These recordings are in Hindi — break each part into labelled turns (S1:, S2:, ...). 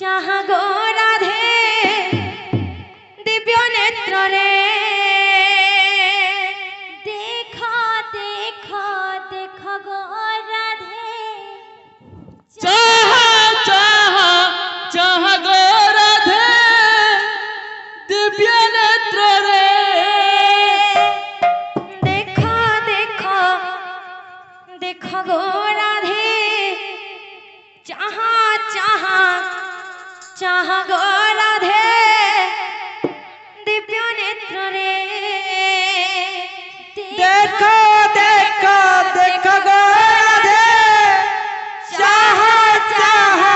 S1: चाहा गो राधे दिव्य नेत्र रे देखो देखो देखो गो राधे
S2: चाहा चाहा चाहा गो राधे दिव्य नेत्र रे
S1: देखो देखो देखो गो राधे चाहा चाहा चाहा गो राधे दिव्य नेत्र रे
S2: देखो देखो देखो गो राधे चाहा चाहा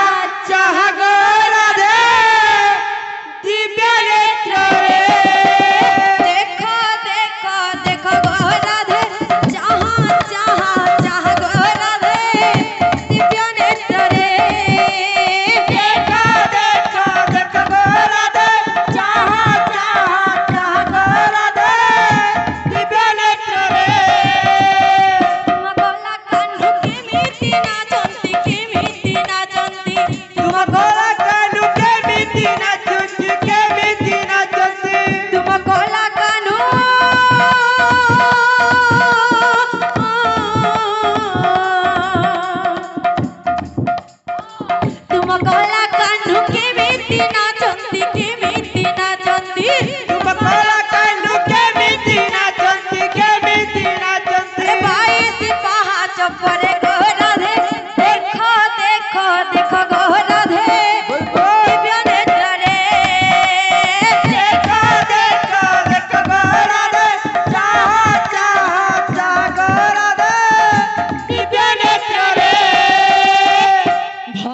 S2: चाहा गो राधे दिव्य नेत्र रे
S1: देखो देखो देखो गो राधे चाहा चाहा चाहा गो राधे दिव्य नेत्र रे
S2: देखो देखो देखो गो राधे चाहा चाहा चाहा गो राधे दिव्य नेत्र रे
S1: तुम गला कान्हू केमिति नाचंती केमिति नाचंती
S2: तुम गला कान्हू केमिति नाचंती केमिति नाचंती
S1: तुम गला कान्हू तुम गला कान्हू केमिति नाचंती केमिति नाचंती
S2: तुम गला कान्हू केमिति नाचंती केमिति नाचंती
S1: बाईस पहाच परे